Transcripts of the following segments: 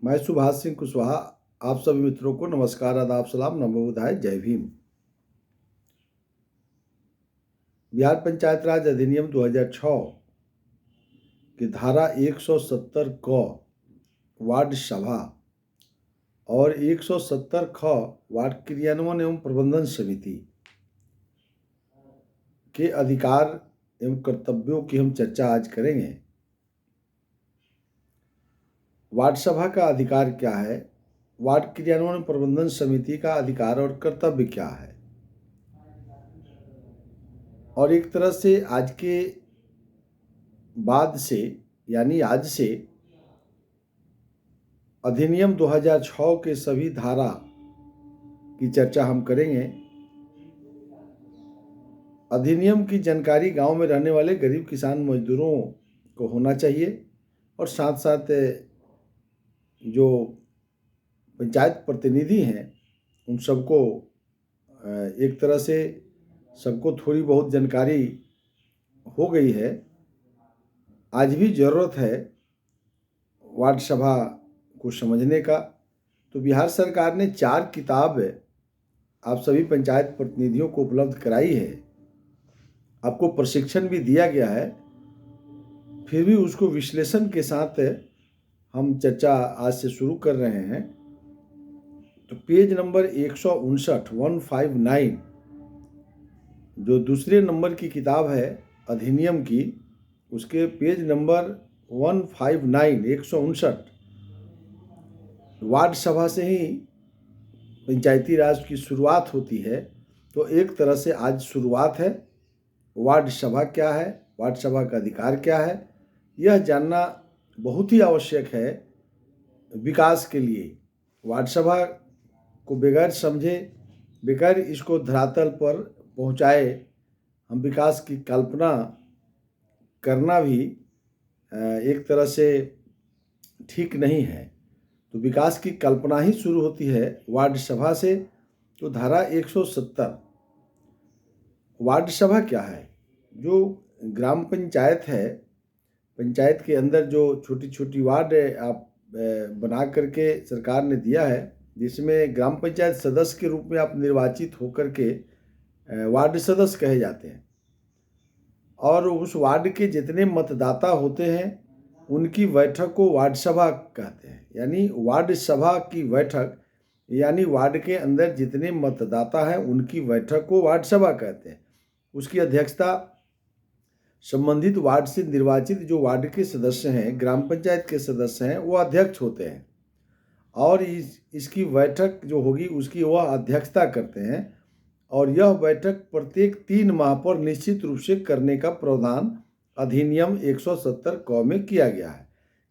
मैं सुभाष सिंह कुशवाहा। आप सभी मित्रों को नमस्कार, आदाब, सलाम, नमो बुधाय, जय भीम। बिहार पंचायत राज अधिनियम 2006 की धारा 170 क वार्ड सभा और 170 ख वार्ड क्रियान्वयन एवं प्रबंधन समिति के अधिकार एवं कर्तव्यों की हम चर्चा आज करेंगे। वार्ड सभा का अधिकार क्या है, वार्ड क्रियान्वयन प्रबंधन समिति का अधिकार और कर्तव्य क्या है, और एक तरह से आज के बाद से यानी आज से अधिनियम 2006 के सभी धारा की चर्चा हम करेंगे। अधिनियम की जानकारी गांव में रहने वाले गरीब किसान मजदूरों को होना चाहिए और साथ साथ जो पंचायत प्रतिनिधि हैं उन सबको एक तरह से सबको थोड़ी बहुत जानकारी हो गई है। आज भी ज़रूरत है वार्ड सभा को समझने का। तो बिहार सरकार ने 4 किताब आप सभी पंचायत प्रतिनिधियों को उपलब्ध कराई है। आपको प्रशिक्षण भी दिया गया है, फिर भी उसको विश्लेषण के साथ हम चर्चा आज से शुरू कर रहे हैं। तो पेज नंबर 159 जो दूसरे नंबर की किताब है अधिनियम की, उसके पेज नंबर 159 वार्ड सभा से ही पंचायती राज की शुरुआत होती है। तो एक तरह से आज शुरुआत है। वार्ड सभा क्या है, वार्ड सभा का अधिकार क्या है, यह जानना बहुत ही आवश्यक है विकास के लिए। वार्ड सभा को बगैर समझे, बगैर इसको धरातल पर पहुंचाए हम विकास की कल्पना करना भी एक तरह से ठीक नहीं है। तो विकास की कल्पना ही शुरू होती है वार्ड सभा से। तो धारा 170 वार्ड सभा क्या है? जो ग्राम पंचायत है, पंचायत के अंदर जो छोटी छोटी वार्ड आप बना करके सरकार ने दिया है, जिसमें ग्राम पंचायत सदस्य के रूप में आप निर्वाचित होकर के वार्ड सदस्य कहे जाते हैं। और उस वार्ड के जितने मतदाता होते हैं उनकी बैठक को वार्ड सभा कहते हैं। यानी वार्ड सभा की बैठक, यानी वार्ड के अंदर जितने मतदाता हैं उनकी बैठक को वार्ड सभा कहते हैं। उसकी अध्यक्षता संबंधित वार्ड से निर्वाचित जो वार्ड के सदस्य हैं, ग्राम पंचायत के सदस्य हैं, वो अध्यक्ष होते हैं और इसकी बैठक जो होगी उसकी वह अध्यक्षता करते हैं। और यह बैठक प्रत्येक 3 माह पर निश्चित रूप से करने का प्रावधान अधिनियम 170 क में किया गया है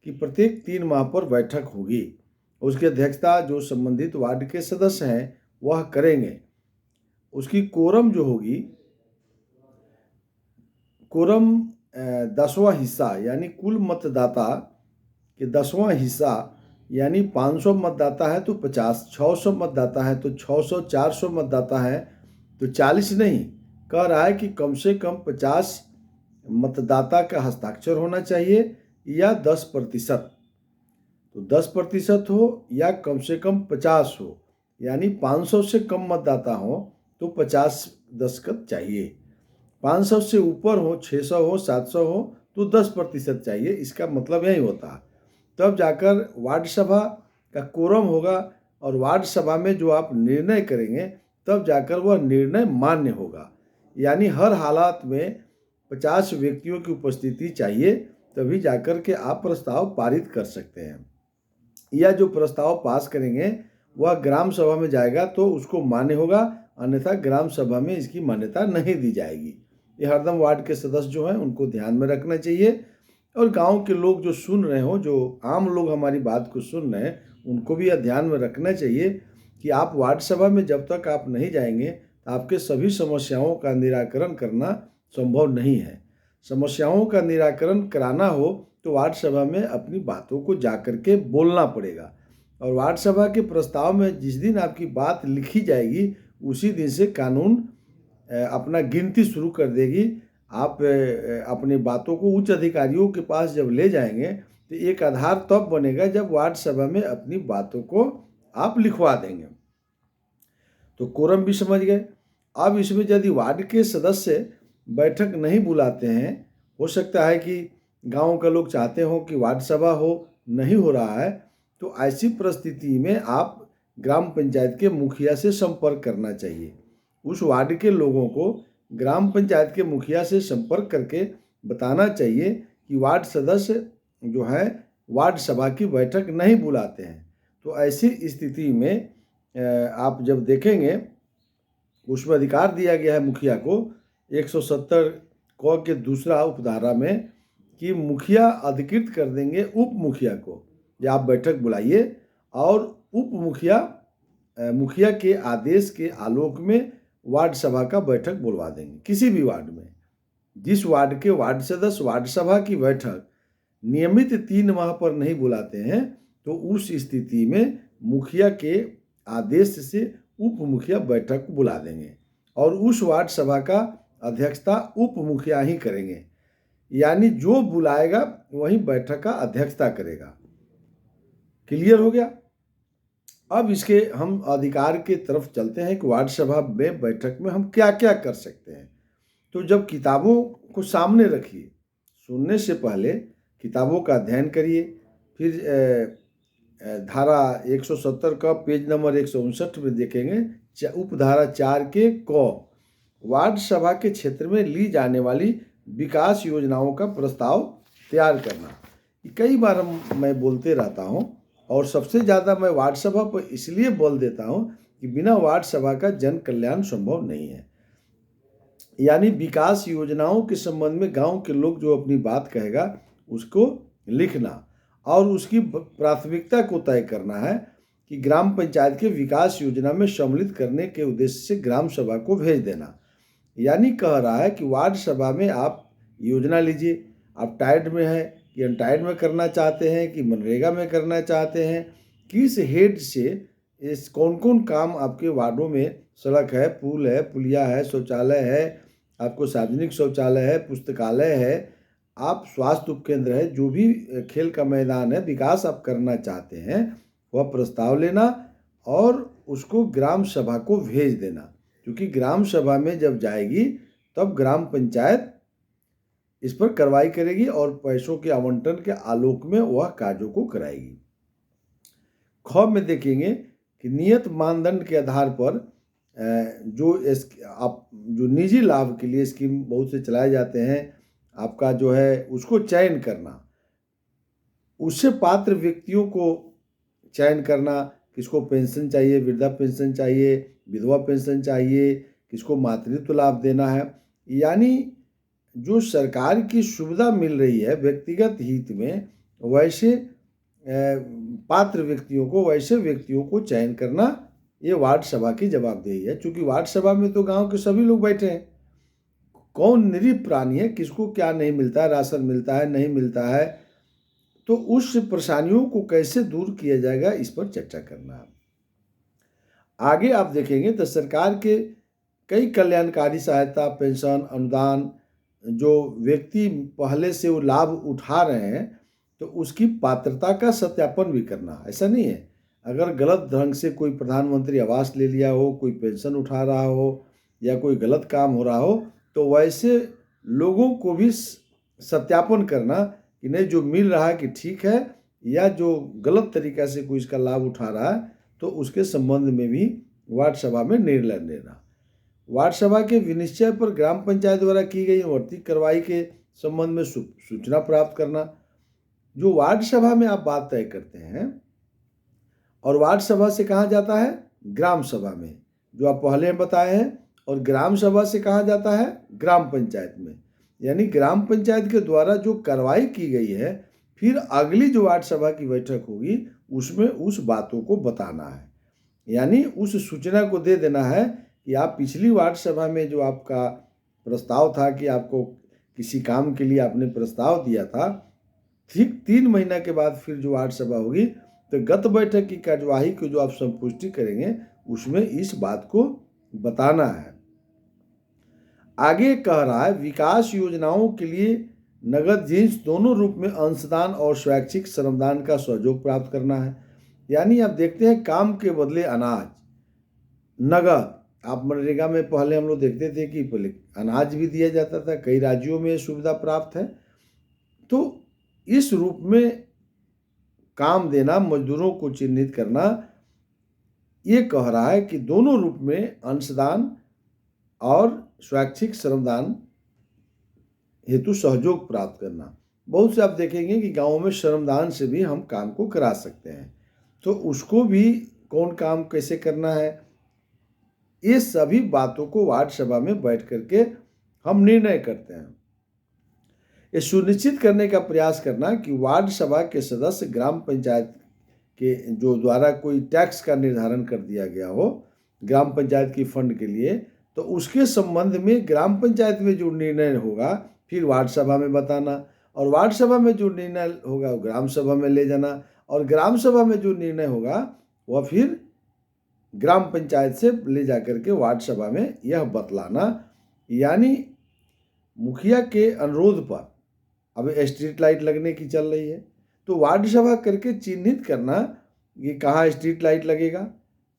कि प्रत्येक 3 माह पर बैठक होगी। उसकी अध्यक्षता जो संबंधित वार्ड के सदस्य हैं वह करेंगे। उसकी कोरम जो होगी, कोरम 10वां हिस्सा यानी कुल मतदाता के 10वां हिस्सा, यानी 500 मतदाता है तो 50, 600 मतदाता है तो 600, 400 मतदाता है तो 40 नहीं, कह रहा है कि कम से कम 50 मतदाता का हस्ताक्षर होना चाहिए या 10%। तो 10% हो या कम से कम 50 हो, यानी 500 से कम मतदाता हो तो 50 दस्तखत चाहिए, 500 से ऊपर हो, 600 हो, 700 हो तो 10% चाहिए। इसका मतलब यही होता है। तब जाकर वार्ड सभा का कोरम होगा और वार्ड सभा में जो आप निर्णय करेंगे तब जाकर वह निर्णय मान्य होगा। यानी हर हालात में 50 व्यक्तियों की उपस्थिति चाहिए, तभी जाकर के आप प्रस्ताव पारित कर सकते हैं। या जो प्रस्ताव पास करेंगे वह ग्राम सभा में जाएगा तो उसको मान्य होगा, अन्यथा ग्राम सभा में इसकी मान्यता नहीं दी जाएगी। ये हरदम वार्ड के सदस्य जो हैं उनको ध्यान में रखना चाहिए। और गांव के लोग जो सुन रहे हो, जो आम लोग हमारी बात को सुन रहे हैं, उनको भी यह ध्यान में रखना चाहिए कि आप वार्ड सभा में जब तक आप नहीं जाएंगे तो आपके सभी समस्याओं का निराकरण करना संभव नहीं है। समस्याओं का निराकरण कराना हो तो वार्ड सभा में अपनी बातों को जा कर के बोलना पड़ेगा। और वार्ड सभा के प्रस्ताव में जिस दिन आपकी बात लिखी जाएगी उसी दिन से कानून अपना गिनती शुरू कर देगी। आप अपनी बातों को उच्च अधिकारियों के पास जब ले जाएंगे तो एक आधार तब बनेगा जब वार्ड सभा में अपनी बातों को आप लिखवा देंगे। तो कोरम भी समझ गए। अब इसमें यदि वार्ड के सदस्य बैठक नहीं बुलाते हैं, हो सकता है कि गांव के लोग चाहते हो कि वार्ड सभा हो, नहीं हो रहा है, तो ऐसी परिस्थिति में आप ग्राम पंचायत के मुखिया से संपर्क करना चाहिए। उस वार्ड के लोगों को ग्राम पंचायत के मुखिया से संपर्क करके बताना चाहिए कि वार्ड सदस्य जो है वार्ड सभा की बैठक नहीं बुलाते हैं। तो ऐसी स्थिति में आप जब देखेंगे उसमें अधिकार दिया गया है मुखिया को 170 क के दूसरा उपधारा में कि मुखिया अधिकृत कर देंगे उप मुखिया को, या आप बैठक बुलाइए और उप मुखिया के आदेश के आलोक में वार्ड सभा का बैठक बुलवा देंगे। किसी भी वार्ड में जिस वार्ड के वार्ड सदस्य वार्ड सभा की बैठक नियमित 3 माह पर नहीं बुलाते हैं, तो उस स्थिति में मुखिया के आदेश से उप मुखिया बैठक बुला देंगे और उस वार्ड सभा का अध्यक्षता उप मुखिया ही करेंगे। यानी जो बुलाएगा वही बैठक का अध्यक्षता करेगा। क्लियर हो गया? अब इसके हम अधिकार के तरफ चलते हैं कि वार्ड सभा में बैठक में हम क्या क्या कर सकते हैं। तो जब किताबों को सामने रखिए, सुनने से पहले किताबों का अध्ययन करिए। फिर धारा 170 का पेज नंबर 159 में देखेंगे उपधारा 4 के क वार्ड सभा के क्षेत्र में ली जाने वाली विकास योजनाओं का प्रस्ताव तैयार करना। कई बार मैं बोलते रहता हूं और सबसे ज़्यादा मैं वार्ड सभा पर इसलिए बल देता हूं कि बिना वार्ड सभा का जन कल्याण संभव नहीं है। यानी विकास योजनाओं के संबंध में गांव के लोग जो अपनी बात कहेगा उसको लिखना और उसकी प्राथमिकता को तय करना है कि ग्राम पंचायत के विकास योजना में सम्मिलित करने के उद्देश्य से ग्राम सभा को भेज देना। यानी कह रहा है कि वार्ड सभा में आप योजना लीजिए, आप टाइड में हैं कि अनटाइड में करना चाहते हैं कि मनरेगा में करना चाहते हैं, किस हेड से इस कौन कौन काम आपके वार्डों में, सड़क है, पुल है, पुलिया है, शौचालय है, आपको सार्वजनिक शौचालय है, पुस्तकालय है, आप स्वास्थ्य उपकेंद्र है, जो भी खेल का मैदान है, विकास आप करना चाहते हैं, वह प्रस्ताव लेना और उसको ग्राम सभा को भेज देना। क्योंकि ग्राम सभा में जब जाएगी तब ग्राम पंचायत इस पर कार्रवाई करेगी और पैसों के आवंटन के आलोक में वह कार्यों को कराएगी। ख में देखेंगे कि नियत मानदंड के आधार पर जो निजी लाभ के लिए स्कीम बहुत से चलाए जाते हैं, आपका जो है उसको चयन करना, उससे पात्र व्यक्तियों को चयन करना, किसको पेंशन चाहिए, वृद्धा पेंशन चाहिए, विधवा पेंशन चाहिए, किसको मातृत्व लाभ देना है। यानी जो सरकार की सुविधा मिल रही है व्यक्तिगत हित में, वैसे पात्र व्यक्तियों को, वैसे व्यक्तियों को चयन करना, ये वार्ड सभा की जवाबदेही है। क्योंकि वार्ड सभा में तो गांव के सभी लोग बैठे हैं, कौन निरीह प्राणी है, किसको क्या नहीं मिलता है, राशन मिलता है, नहीं मिलता है, तो उस परेशानियों को कैसे दूर किया जाएगा इस पर चर्चा करना। आगे आप देखेंगे तो सरकार के कई कल्याणकारी सहायता, पेंशन, अनुदान जो व्यक्ति पहले से वो लाभ उठा रहे हैं, तो उसकी पात्रता का सत्यापन भी करना। ऐसा नहीं है अगर गलत ढंग से कोई प्रधानमंत्री आवास ले लिया हो, कोई पेंशन उठा रहा हो या कोई गलत काम हो रहा हो, तो वैसे लोगों को भी सत्यापन करना कि नहीं जो मिल रहा है कि ठीक है, या जो गलत तरीक़ा से कोई इसका लाभ उठा रहा है तो उसके संबंध में भी वार्ड सभा में निर्णय लेना। वार्ड सभा के विनिश्चय पर ग्राम पंचायत द्वारा की गई वर्ती कार्रवाई के संबंध में सूचना प्राप्त करना। जो वार्ड सभा में आप बात तय करते हैं और वार्ड सभा से कहाँ जाता है, ग्राम सभा में, जो आप पहले बताए हैं, और ग्राम सभा से कहाँ जाता है, ग्राम पंचायत में। यानी ग्राम पंचायत के द्वारा जो कार्रवाई की गई है, फिर अगली जो वार्ड सभा की बैठक होगी उसमें उस बातों को बताना है। यानी उस सूचना को दे देना है कि आप पिछली वार्ड सभा में जो आपका प्रस्ताव था कि आपको किसी काम के लिए आपने प्रस्ताव दिया था, ठीक 3 महीना के बाद फिर जो वार्ड सभा होगी तो गत बैठक की कार्यवाही को जो आप संपुष्टि करेंगे उसमें इस बात को बताना है। आगे कह रहा है विकास योजनाओं के लिए नगद जींस दोनों रूप में अंशदान और स्वैच्छिक श्रमदान का सहयोग प्राप्त करना है। यानी आप देखते हैं काम के बदले अनाज, नगद। आप मनरेगा में पहले हम लोग देखते थे कि पहले अनाज भी दिया जाता था, कई राज्यों में सुविधा प्राप्त है। तो इस रूप में काम देना, मजदूरों को चिन्हित करना, ये कह रहा है कि दोनों रूप में अंशदान और स्वैच्छिक श्रमदान हेतु सहयोग प्राप्त करना। बहुत से आप देखेंगे कि गाँव में श्रमदान से भी हम काम को करा सकते हैं। तो उसको भी कौन काम कैसे करना है, ये सभी बातों को वार्ड सभा में बैठ करके हम निर्णय करते हैं। ये सुनिश्चित करने का प्रयास करना कि वार्ड सभा के सदस्य ग्राम पंचायत के जो द्वारा कोई टैक्स का निर्धारण कर दिया गया हो ग्राम पंचायत की फंड के लिए, तो उसके संबंध में ग्राम पंचायत में जो निर्णय होगा फिर वार्ड सभा में बताना, और वार्ड सभा में जो निर्णय होगा वो ग्राम सभा में ले जाना, और ग्राम सभा में जो निर्णय होगा वह फिर ग्राम पंचायत से ले जा करके वार्ड सभा में यह बतलाना। यानी मुखिया के अनुरोध पर अब स्ट्रीट लाइट लगने की चल रही है, तो वार्ड सभा करके चिन्हित करना कि कहाँ स्ट्रीट लाइट लगेगा,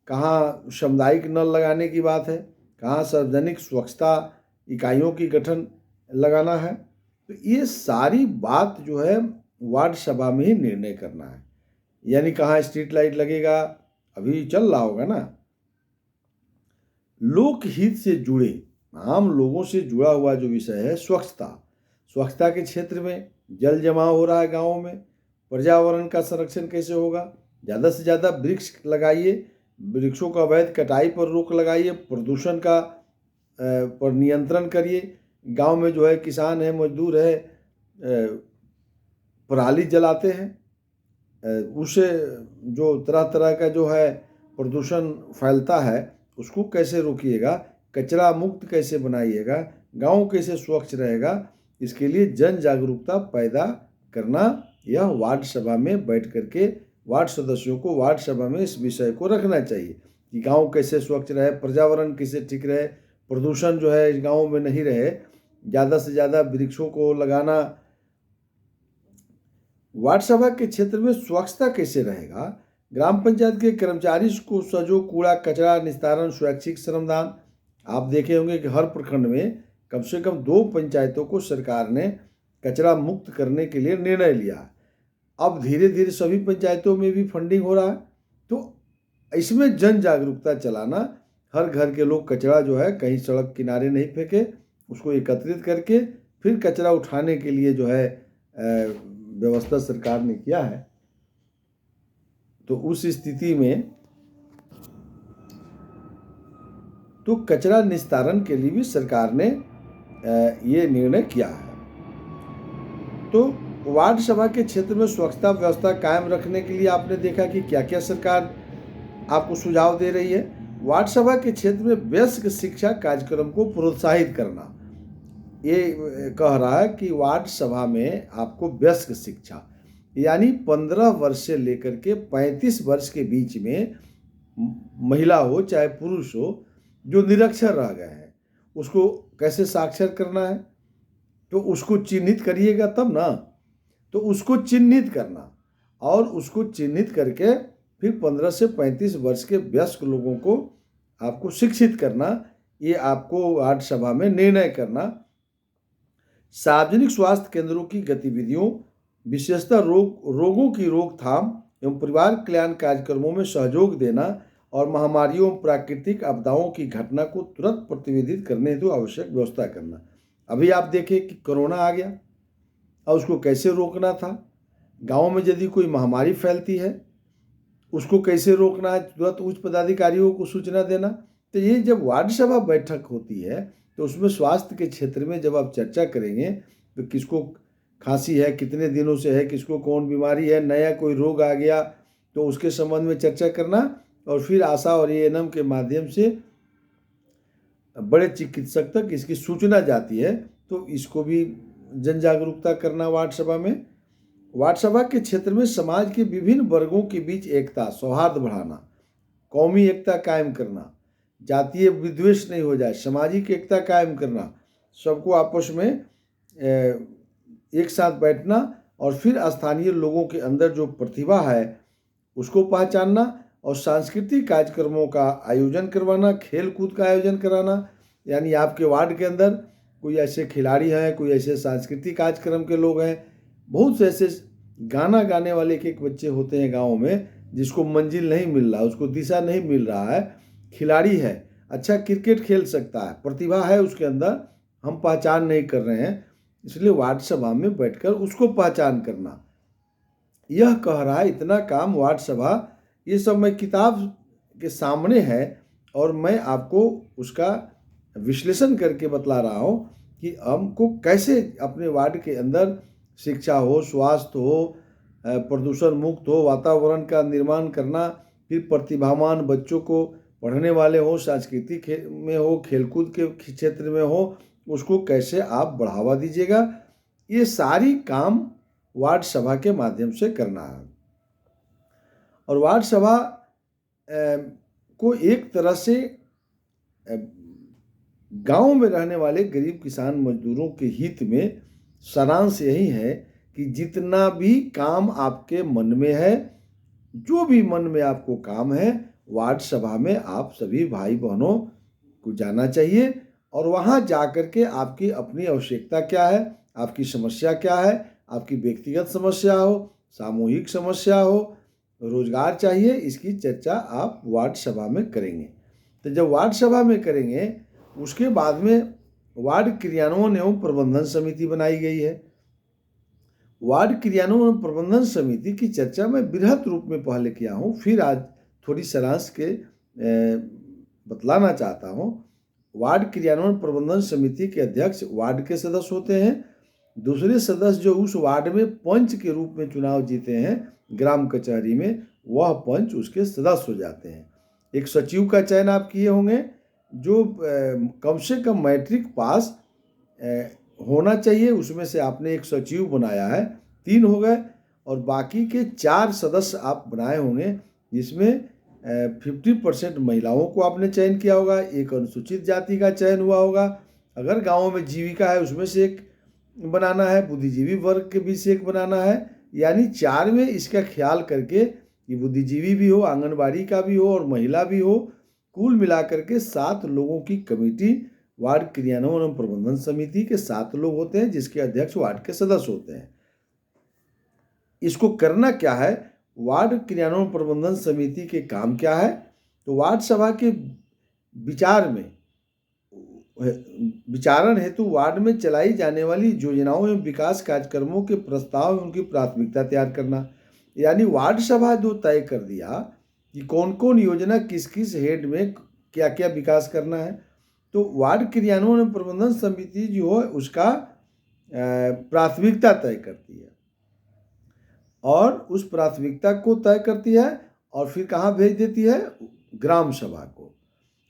कहाँ सामुदायिक नल लगाने की बात है, कहाँ सार्वजनिक स्वच्छता इकाइयों की गठन लगाना है। तो ये सारी बात जो है वार्ड सभा में ही निर्णय करना है। यानी कहाँ स्ट्रीट लाइट लगेगा अभी चल रहा होगा ना। लोकहित से जुड़े, आम लोगों से जुड़ा हुआ जो विषय है स्वच्छता, स्वच्छता के क्षेत्र में जल जमाव हो रहा है गाँवों में, पर्यावरण का संरक्षण कैसे होगा, ज़्यादा से ज़्यादा वृक्ष लगाइए, वृक्षों का अवैध कटाई पर रोक लगाइए, प्रदूषण का पर नियंत्रण करिए। गांव में जो है किसान है, मजदूर है, पराली जलाते हैं, उससे जो तरह तरह का जो है प्रदूषण फैलता है उसको कैसे रोकिएगा, कचरा मुक्त कैसे बनाइएगा, गांव कैसे स्वच्छ रहेगा, इसके लिए जन जागरूकता पैदा करना, यह वार्ड सभा में बैठ करके वार्ड सदस्यों को वार्ड सभा में इस विषय को रखना चाहिए कि गांव कैसे स्वच्छ रहे, पर्यावरण कैसे ठीक रहे, प्रदूषण जो है इस गाँव में नहीं रहे, ज़्यादा से ज़्यादा वृक्षों को लगाना। वार्ड सभा के क्षेत्र में स्वच्छता कैसे रहेगा, ग्राम पंचायत के कर्मचारी को सहयोग, कूड़ा कचरा निस्तारण, स्वैच्छिक श्रमदान। आप देखे होंगे कि हर प्रखंड में कम से कम 2 पंचायतों को सरकार ने कचरा मुक्त करने के लिए निर्णय लिया। अब धीरे धीरे सभी पंचायतों में भी फंडिंग हो रहा है। तो इसमें जन जागरूकता चलाना, हर घर के लोग कचरा जो है कहीं सड़क किनारे नहीं फेंके, उसको एकत्रित करके फिर कचरा उठाने के लिए जो है व्यवस्था सरकार ने किया है। तो उस स्थिति में तो कचरा निस्तारण के लिए भी सरकार ने ये निर्णय किया है। तो वार्ड सभा के क्षेत्र में स्वच्छता व्यवस्था कायम रखने के लिए आपने देखा कि क्या क्या सरकार आपको सुझाव दे रही है। वार्ड सभा के क्षेत्र में वयस्क शिक्षा कार्यक्रम को प्रोत्साहित करना, ये कह रहा है कि वार्ड सभा में आपको वयस्क शिक्षा यानी 15 वर्ष से लेकर के 35 वर्ष के बीच में महिला हो चाहे पुरुष हो जो निरक्षर रह गए हैं उसको कैसे साक्षर करना है, तो उसको चिन्हित करिएगा तब ना। तो उसको चिन्हित करना और उसको चिन्हित करके फिर 15 से 35 वर्ष के वयस्क लोगों को आपको शिक्षित करना, ये आपको वार्ड सभा में निर्णय करना। सार्वजनिक स्वास्थ्य केंद्रों की गतिविधियों, विशेषतः रोगों की रोकथाम एवं परिवार कल्याण कार्यक्रमों में सहयोग देना और महामारियों प्राकृतिक आपदाओं की घटना को तुरंत प्रतिवेदित करने हेतु आवश्यक व्यवस्था करना। अभी आप देखें कि कोरोना आ गया और उसको कैसे रोकना था। गाँव में यदि कोई महामारी फैलती है उसको कैसे रोकना है, तुरंत उच्च पदाधिकारियों को सूचना देना। तो ये जब वार्ड सभा बैठक होती है तो उसमें स्वास्थ्य के क्षेत्र में जब आप चर्चा करेंगे तो किसको खांसी है, कितने दिनों से है, किसको कौन बीमारी है, नया कोई रोग आ गया तो उसके संबंध में चर्चा करना और फिर आशा और एएनएम के माध्यम से बड़े चिकित्सक तक इसकी सूचना जाती है। तो इसको भी जन जागरूकता करना वार्ड सभा में। वार्ड सभा के क्षेत्र में समाज के विभिन्न वर्गों के बीच एकता सौहार्द बढ़ाना, कौमी एकता कायम करना, जातीय विद्वेष नहीं हो जाए, सामाजिक एकता कायम करना, सबको आपस में एक साथ बैठना और फिर स्थानीय लोगों के अंदर जो प्रतिभा है उसको पहचानना और सांस्कृतिक कार्यक्रमों का आयोजन करवाना, खेल कूद का आयोजन कराना। यानी आपके वार्ड के अंदर कोई ऐसे खिलाड़ी हैं, कोई ऐसे सांस्कृतिक कार्यक्रम के लोग हैं, बहुत से ऐसे गाना गाने वाले एक बच्चे होते हैं गाँव में जिसको मंजिल नहीं मिल रहा, उसको दिशा नहीं मिल रहा है, खिलाड़ी है, अच्छा क्रिकेट खेल सकता है, प्रतिभा है उसके अंदर, हम पहचान नहीं कर रहे हैं, इसलिए वार्ड सभा में बैठकर उसको पहचान करना। यह कह रहा है इतना काम वार्ड सभा, ये सब मैं किताब के सामने है और मैं आपको उसका विश्लेषण करके बतला रहा हूँ कि हमको कैसे अपने वार्ड के अंदर शिक्षा हो, स्वास्थ्य हो, प्रदूषण मुक्त हो, वातावरण का निर्माण करना, फिर प्रतिभावान बच्चों को पढ़ने वाले हो, सांस्कृतिक में हो, खेलकूद के क्षेत्र में हो, उसको कैसे आप बढ़ावा दीजिएगा। ये सारी काम वार्ड सभा के माध्यम से करना है। और वार्ड सभा को एक तरह से गांव में रहने वाले गरीब किसान मजदूरों के हित में सारांश यही है कि जितना भी काम आपके मन में है, जो भी मन में आपको काम है, वार्ड सभा में आप सभी भाई बहनों को जाना चाहिए और वहाँ जा कर के आपकी अपनी आवश्यकता क्या है, आपकी समस्या क्या है, आपकी व्यक्तिगत समस्या हो, सामूहिक समस्या हो, रोजगार चाहिए, इसकी चर्चा आप वार्ड सभा में करेंगे। तो जब वार्ड सभा में करेंगे उसके बाद में वार्ड क्रियान्वयन एवं प्रबंधन समिति बनाई गई है। वार्ड क्रियान्वयन एवं प्रबंधन समिति की चर्चा मैं बृहत रूप में पहले किया हूँ, फिर आज थोड़ी सारांश के बतलाना चाहता हूँ। वार्ड क्रियान्वयन प्रबंधन समिति के अध्यक्ष वार्ड के सदस्य होते हैं। दूसरे सदस्य जो उस वार्ड में पंच के रूप में चुनाव जीते हैं ग्राम कचहरी में, वह पंच उसके सदस्य हो जाते हैं। एक सचिव का चयन आप किए होंगे जो कम से कम मैट्रिक पास होना चाहिए, उसमें से आपने एक सचिव बनाया है, 3 हो गए, और बाकी के 4 सदस्य आप बनाए होंगे जिसमें 50% महिलाओं को आपने चयन किया होगा, एक अनुसूचित जाति का चयन हुआ होगा, अगर गाँव में जीविका है उसमें से एक बनाना है, बुद्धिजीवी वर्ग के बीच से एक बनाना है, यानी 4 में इसका ख्याल करके कि बुद्धिजीवी भी हो, आंगनबाड़ी का भी हो और महिला भी हो, कुल मिलाकर के 7 लोगों की कमेटी वार्ड क्रियान्वयन एवं प्रबंधन समिति के 7 लोग होते हैं जिसके अध्यक्ष वार्ड के सदस्य होते हैं। इसको करना क्या है, वार्ड क्रियान्वयन प्रबंधन समिति के काम क्या है, तो वार्ड सभा के विचारण हेतु वार्ड में चलाई जाने वाली योजनाओं एवं विकास कार्यक्रमों के प्रस्ताव एवं उनकी प्राथमिकता तैयार करना। यानी वार्ड सभा जो तय कर दिया कि कौन कौन योजना किस किस हेड में क्या क्या विकास करना है, तो वार्ड क्रियान्वयन एवं प्रबंधन समिति जो है उसका प्राथमिकता तय करती है और उस प्राथमिकता को तय करती है और फिर कहाँ भेज देती है, ग्राम सभा को।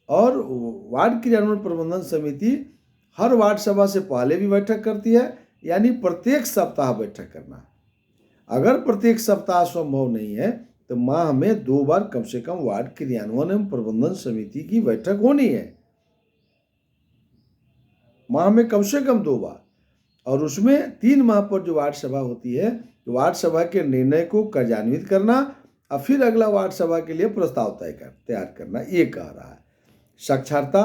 और वार्ड क्रियान्वयन प्रबंधन समिति हर वार्ड सभा से पहले भी बैठक करती है, यानी प्रत्येक सप्ताह बैठक करना। अगर प्रत्येक सप्ताह संभव नहीं है तो माह में 2 बार कम से कम वार्ड क्रियान्वयन एवं प्रबंधन समिति की बैठक होनी है, माह में कम से कम 2 बार, और उसमें 3 माह पर जो वार्ड सभा होती है तो वार्ड सभा के निर्णय को कार्यान्वित करना और फिर अगला वार्ड सभा के लिए प्रस्ताव तैयार करना, ये कह रहा है। साक्षरता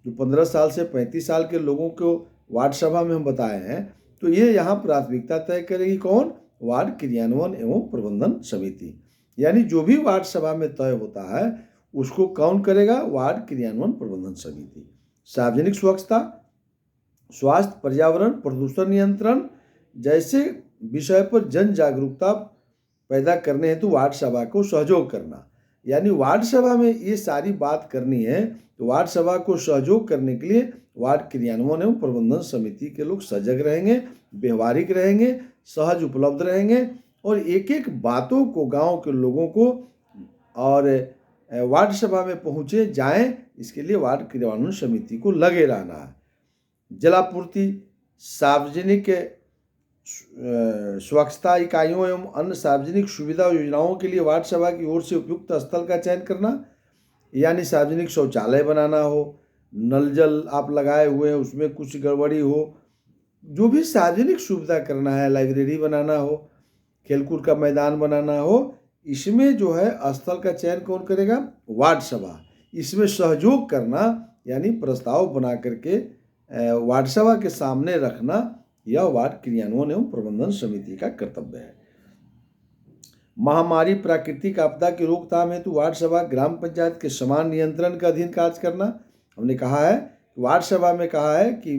जो 15 साल से 35 साल के लोगों को वार्ड सभा में हम बताए हैं, तो ये यहाँ प्राथमिकता तय करेगी कौन, वार्ड क्रियान्वयन एवं प्रबंधन समिति। यानी जो भी वार्ड सभा में तय होता है उसको कौन करेगा, वार्ड क्रियान्वयन प्रबंधन समिति। सार्वजनिक स्वच्छता, स्वास्थ्य, पर्यावरण, प्रदूषण नियंत्रण जैसे विषय पर जन जागरूकता पैदा करने हेतु वार्ड सभा को सहयोग करना। यानी वार्ड सभा में ये सारी बात करनी है तो वार्ड सभा को सहयोग करने के लिए वार्ड क्रियान्वयन एवं प्रबंधन समिति के लोग सजग रहेंगे, व्यवहारिक रहेंगे, सहज उपलब्ध रहेंगे और एक एक बातों को गांव के लोगों को और वार्ड सभा में पहुँचे जाएं, इसके लिए वार्ड क्रियान्वयन समिति को लगे रहना है। जलापूर्ति, सार्वजनिक स्वच्छता इकाइयों एवं अन्य सार्वजनिक सुविधा योजनाओं के लिए वार्ड सभा की ओर से उपयुक्त स्थल का चयन करना, यानी सार्वजनिक शौचालय बनाना हो, नल जल आप लगाए हुए हैं उसमें कुछ गड़बड़ी हो, जो भी सार्वजनिक सुविधा करना है, लाइब्रेरी बनाना हो, खेलकूद का मैदान बनाना हो, इसमें जो है स्थल का चयन कौन करेगा? वार्ड सभा। इसमें सहयोग करना यानी प्रस्ताव बना करके वार्ड सभा के सामने रखना, यह वार्ड क्रियान्वयन एवं प्रबंधन समिति का कर्तव्य है। महामारी, प्राकृतिक आपदा की रोकथाम हेतु वार्ड सभा ग्राम पंचायत के समान नियंत्रण के अधीन कार्य करना। हमने कहा है, वार्ड सभा में कहा है कि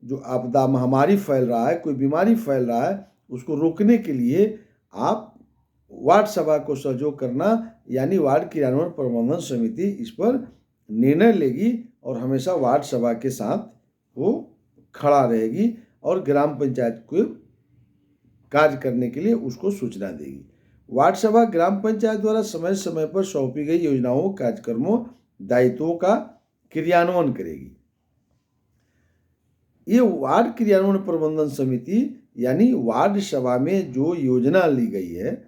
जो आपदा महामारी फैल रहा है, कोई बीमारी फैल रहा है, उसको रोकने के लिए आप वार्ड सभा को सहयोग करना, यानी वार्ड क्रियान्वयन प्रबंधन समिति इस पर निर्णय लेगी और हमेशा वार्ड सभा के साथ वो खड़ा रहेगी और ग्राम पंचायत को कार्य करने के लिए उसको सूचना देगी। वार्ड सभा ग्राम पंचायत द्वारा समय समय पर सौंपी गई योजनाओं, कार्यक्रमों, दायित्वों का क्रियान्वयन करेगी। ये वार्ड क्रियान्वयन प्रबंधन समिति यानी वार्ड सभा में जो योजना ली गई है,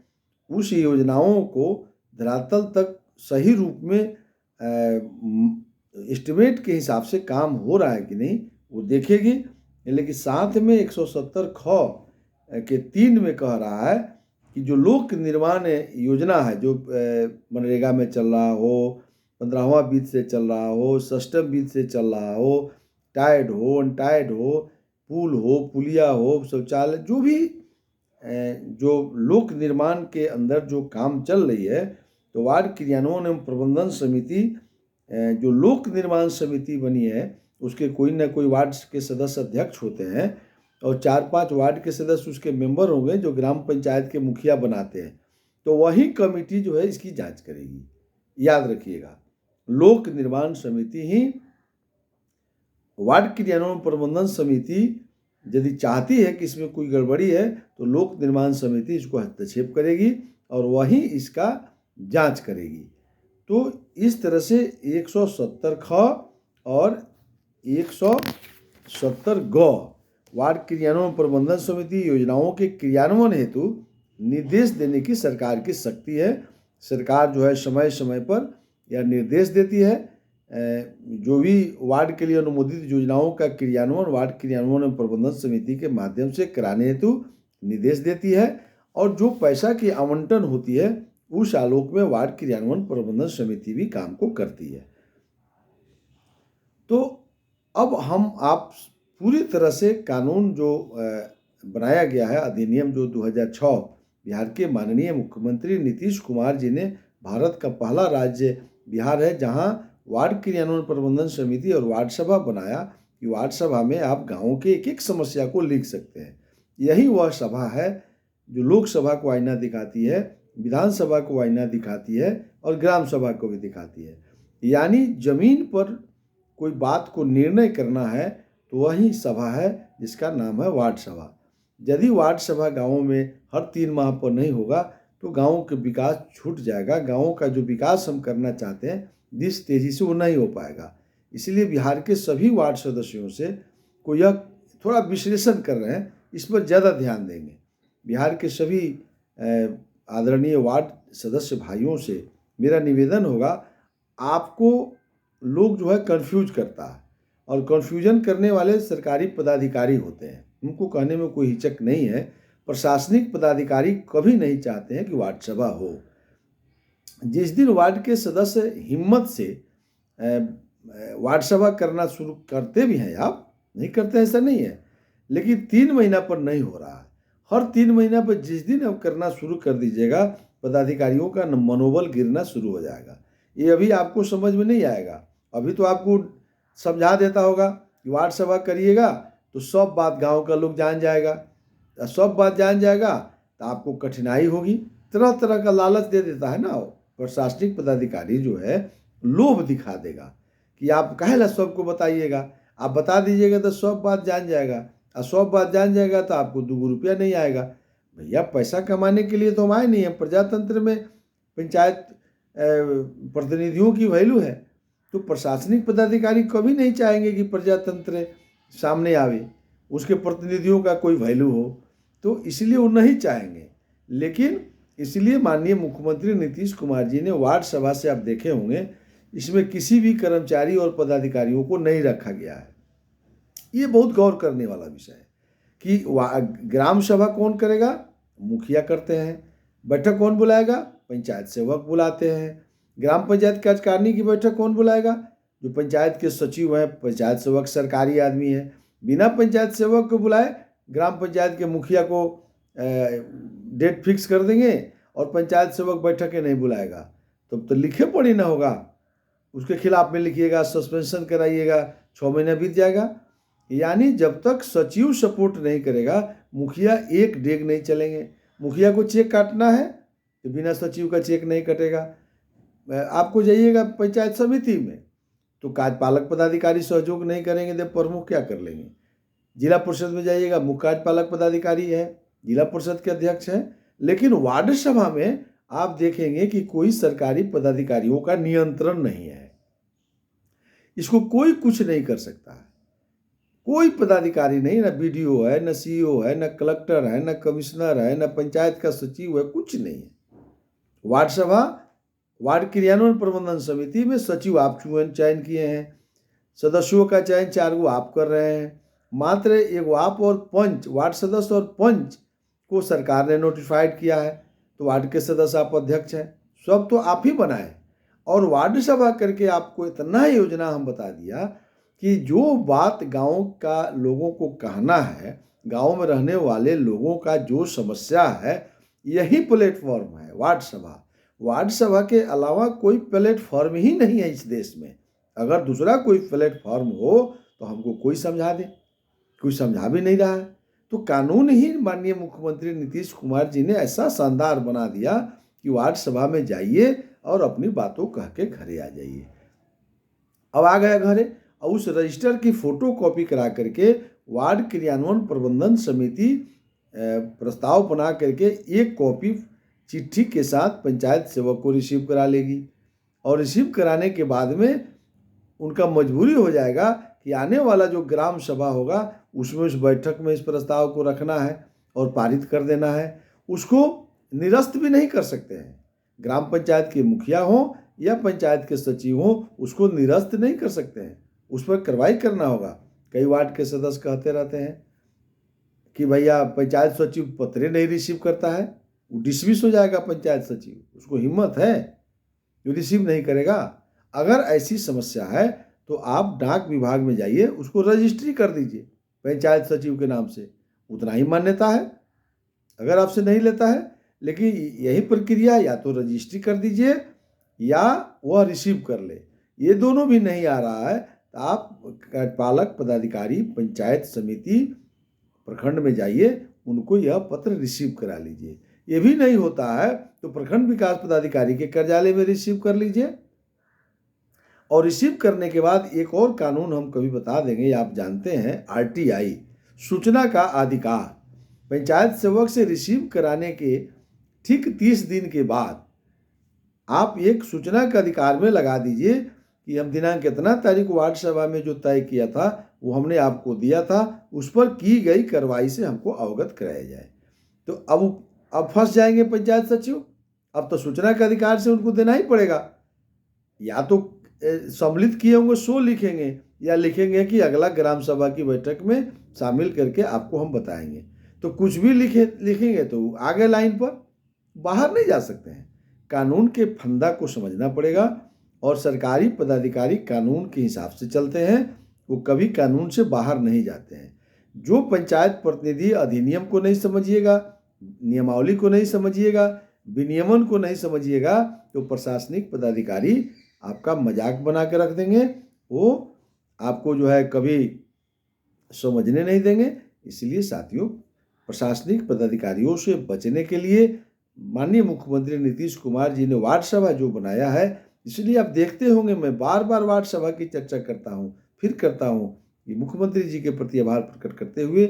उस योजनाओं को धरातल तक सही रूप में एस्टिमेट के हिसाब से काम हो रहा है कि नहीं वो देखेगी। लेकिन साथ में 170 ख के 3 में कह रहा है कि जो लोक निर्माण योजना है, जो मनरेगा में चल रहा हो, 15वां वित्त से चल रहा हो, षष्ठम वित्त से चल रहा हो, टाइड हो, अनटाइड हो, पुल हो, पुलिया हो, शौचालय, जो भी जो लोक निर्माण के अंदर जो काम चल रही है, तो वार्ड क्रियान्वयन एवं प्रबंधन समिति जो लोक निर्माण समिति बनी है, उसके कोई ना कोई वार्ड के सदस्य अध्यक्ष होते हैं और 4-5 वार्ड के सदस्य उसके मेंबर होंगे जो ग्राम पंचायत के मुखिया बनाते हैं। तो वही कमेटी जो है इसकी जांच करेगी। याद रखिएगा, लोक निर्माण समिति ही वार्ड क्रियान्वयन प्रबंधन समिति यदि चाहती है कि इसमें कोई गड़बड़ी है तो लोक निर्माण समिति इसको हस्तक्षेप करेगी और वही इसका जांच करेगी। तो इस तरह से 170 ख और 170 ग वार्ड क्रियान्वयन प्रबंधन समिति योजनाओं के क्रियान्वयन हेतु निर्देश देने की सरकार की शक्ति है। सरकार जो है समय समय पर यह निर्देश देती है। जो भी वार्ड के लिए अनुमोदित योजनाओं का क्रियान्वयन वार्ड क्रियान्वयन प्रबंधन समिति के माध्यम से कराने हेतु निर्देश देती है और जो पैसा की आवंटन होती है उस आलोक में वार्ड क्रियान्वयन प्रबंधन समिति भी काम को करती है। तो अब हम आप पूरी तरह से कानून जो बनाया गया है, अधिनियम जो 2006 बिहार के माननीय मुख्यमंत्री नीतीश कुमार जी ने, भारत का पहला राज्य बिहार है जहां वार्ड क्रियान्वयन प्रबंधन समिति और वार्ड सभा बनाया कि वार्ड सभा में आप गाँव के एक एक समस्या को लिख सकते हैं। यही वह सभा है जो लोकसभा को आईना दिखाती है, विधानसभा को आईना दिखाती है और ग्राम सभा को भी दिखाती है। यानी जमीन पर कोई बात को निर्णय करना है तो वही सभा है जिसका नाम है वार्ड सभा। यदि वार्ड सभा गाँवों में हर 3 माह पर नहीं होगा तो गाँव का विकास छूट जाएगा। गाँवों का जो विकास हम करना चाहते हैं जिस तेज़ी से वो नहीं हो पाएगा। इसलिए बिहार के सभी वार्ड सदस्यों से को यह थोड़ा विश्लेषण कर रहे हैं, इस पर ज़्यादा ध्यान देंगे। बिहार के सभी आदरणीय वार्ड सदस्य भाइयों से मेरा निवेदन होगा, आपको लोग जो है कंफ्यूज करता है और कंफ्यूजन करने वाले सरकारी पदाधिकारी होते हैं, उनको कहने में कोई हिचक नहीं है। प्रशासनिक पदाधिकारी कभी नहीं चाहते हैं कि वार्ड सभा हो। जिस दिन वार्ड के सदस्य हिम्मत से वार्ड सभा करना शुरू करते भी हैं, आप नहीं करते ऐसा नहीं है, लेकिन 3 महीना पर नहीं हो रहा है। हर 3 महीना पर जिस दिन आप करना शुरू कर दीजिएगा, पदाधिकारियों का मनोबल गिरना शुरू हो जाएगा। ये अभी आपको समझ में नहीं आएगा। अभी तो आपको समझा देता होगा कि वार्ड सभा करिएगा तो सब बात गांव का लोग जान जाएगा, सब बात जान जाएगा तो आपको कठिनाई होगी। तरह तरह का लालच दे देता है ना प्रशासनिक पदाधिकारी, जो है लोभ दिखा देगा कि आप काहेला सबको बताइएगा, आप बता दीजिएगा तो सब बात जान जाएगा, और सब बात जान जाएगा तो आपको 2 रुपया नहीं आएगा। भैया पैसा कमाने के लिए तो हम आए नहीं हैं। प्रजातंत्र में पंचायत प्रतिनिधियों की वैल्यू है, तो प्रशासनिक पदाधिकारी कभी नहीं चाहेंगे कि प्रजातंत्र सामने आवे, उसके प्रतिनिधियों का कोई वैल्यू हो, तो इसलिए वो नहीं चाहेंगे। लेकिन इसलिए माननीय मुख्यमंत्री नीतीश कुमार जी ने वार्ड सभा से आप देखे होंगे, इसमें किसी भी कर्मचारी और पदाधिकारियों को नहीं रखा गया है। ये बहुत गौर करने वाला विषय है। कि ग्राम सभा कौन करेगा? मुखिया करते हैं। बैठक कौन बुलाएगा? पंचायत सेवक बुलाते हैं। ग्राम पंचायत कार्यकारिणी की बैठक कौन बुलाएगा? जो पंचायत के सचिव हैं, पंचायत सेवक सरकारी आदमी है। बिना पंचायत सेवक को बुलाए ग्राम पंचायत के मुखिया को डेट फिक्स कर देंगे और पंचायत सेवक बैठकें नहीं बुलाएगा, तो लिखे पढ़ी ना होगा, उसके खिलाफ में लिखिएगा, सस्पेंशन कराइएगा, 6 महीना बीत जाएगा। यानी जब तक सचिव सपोर्ट नहीं करेगा मुखिया एक डेग नहीं चलेंगे। मुखिया को चेक काटना है तो बिना सचिव का चेक नहीं कटेगा। आपको जाइएगा पंचायत समिति में तो कार्यपालक पदाधिकारी सहयोग नहीं करेंगे तो प्रमुख क्या कर लेंगे। जिला परिषद में जाइएगा, मुख्य कार्यपालक पदाधिकारी है, जिला परिषद के अध्यक्ष हैं, लेकिन वार्ड सभा में आप देखेंगे कि कोई सरकारी पदाधिकारियों का नियंत्रण नहीं है। इसको कोई कुछ नहीं कर सकता है, कोई पदाधिकारी नहीं, ना बीडीओ है, ना सीईओ है, ना कलेक्टर है, ना कमिश्नर है, ना पंचायत का सचिव है, कुछ नहीं है। वार्ड सभा, वार्ड क्रियान्वयन प्रबंधन समिति में सचिव आप चयन किए हैं, सदस्यों का चयन 4 गो आप कर रहे हैं, मात्र एक आप और पंच, वार्ड सदस्य और पंच को सरकार ने नोटिफाइड किया है, तो वार्ड के सदस्य आप अध्यक्ष हैं, सब तो आप ही बनाए। और वार्ड सभा करके आपको इतना योजना हम बता दिया कि जो बात गांव का लोगों को कहना है, गांव में रहने वाले लोगों का जो समस्या है, यही प्लेटफॉर्म है वार्ड सभा। वार्ड सभा के अलावा कोई प्लेटफॉर्म ही नहीं है इस देश में। अगर दूसरा कोई प्लेटफॉर्म हो तो हमको कोई समझा दे, कोई समझा भी नहीं रहा है। तो कानून ही माननीय मुख्यमंत्री नीतीश कुमार जी ने ऐसा शानदार बना दिया कि वार्ड सभा में जाइए और अपनी बातों कह के घरे आ जाइए। अब आ गया घरे और उस रजिस्टर की फोटो कॉपी करा करके वार्ड क्रियान्वयन प्रबंधन समिति प्रस्ताव बना करके एक कॉपी चिट्ठी के साथ पंचायत सेवक को रिसीव करा लेगी और रिसीव कराने के बाद में उनका मजबूरी हो जाएगा कि आने वाला जो ग्राम सभा होगा उसमें उस बैठक में इस प्रस्ताव को रखना है और पारित कर देना है। उसको निरस्त भी नहीं कर सकते हैं। ग्राम पंचायत के मुखिया हो या पंचायत के सचिव हो, उसको निरस्त नहीं कर सकते हैं, उस पर कार्रवाई करना होगा। कई वार्ड के सदस्य कहते रहते हैं कि भैया पंचायत सचिव पत्र नहीं रिसीव करता है, वो डिसमिस हो जाएगा पंचायत सचिव, उसको हिम्मत है जो रिसीव नहीं करेगा। अगर ऐसी समस्या है तो आप डाक विभाग में जाइए, उसको रजिस्ट्री कर दीजिए पंचायत सचिव के नाम से, उतना ही मान्यता है। अगर आपसे नहीं लेता है, लेकिन यही प्रक्रिया, या तो रजिस्ट्री कर दीजिए या वह रिसीव कर ले। ये दोनों भी नहीं आ रहा है तो आप कार्यपालक पदाधिकारी पंचायत समिति प्रखंड में जाइए, उनको यह पत्र रिसीव करा लीजिए। ये भी नहीं होता है तो प्रखंड विकास पदाधिकारी के कार्यालय में रिसीव कर लीजिए। और रिसीव करने के बाद एक और कानून हम कभी बता देंगे, आप जानते हैं, आरटीआई, सूचना का अधिकार। पंचायत सेवक से रिसीव कराने के ठीक 30 दिन के बाद आप एक सूचना का अधिकार में लगा दीजिए कि हम दिनांक इतना तारीख वार्ड सभा में जो तय किया था वो हमने आपको दिया था, उस पर की गई कार्रवाई से हमको अवगत कराया जाए। तो अब फंस जाएंगे पंचायत सचिव। अब तो सूचना के अधिकार से उनको देना ही पड़ेगा। या तो सम्मिलित किए होंगे सो लिखेंगे, या लिखेंगे कि अगला ग्राम सभा की बैठक में शामिल करके आपको हम बताएंगे। तो कुछ भी लिखेंगे तो आगे लाइन पर बाहर नहीं जा सकते हैं। कानून के फंदा को समझना पड़ेगा और सरकारी पदाधिकारी कानून के हिसाब से चलते हैं, वो कभी कानून से बाहर नहीं जाते हैं। जो पंचायत प्रतिनिधि अधिनियम को नहीं समझिएगा, नियमावली को नहीं समझिएगा, विनियमन को नहीं समझिएगा, तो प्रशासनिक पदाधिकारी आपका मजाक बना के रख देंगे, वो आपको जो है कभी समझने नहीं देंगे। इसलिए साथियों, प्रशासनिक पदाधिकारियों से बचने के लिए माननीय मुख्यमंत्री नीतीश कुमार जी ने वार्ड सभा जो बनाया है, इसलिए आप देखते होंगे मैं बार बार वार्ड सभा की चर्चा करता हूँ, फिर करता हूँ। ये मुख्यमंत्री जी के प्रति आभार प्रकट करते हुए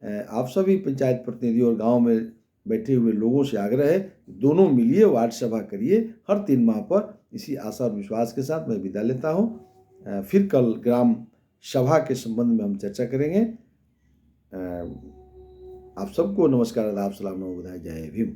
आप सभी पंचायत प्रतिनिधि और गांव में बैठे हुए लोगों से आग्रह है, दोनों मिलिए वार्ड सभा करिए हर 3 माह पर। इसी आशा और विश्वास के साथ मैं विदा लेता हूँ। फिर कल ग्राम सभा के संबंध में हम चर्चा करेंगे। आप सबको नमस्कार, आदाब, सलाम, नमो बुधाय, जय भीम।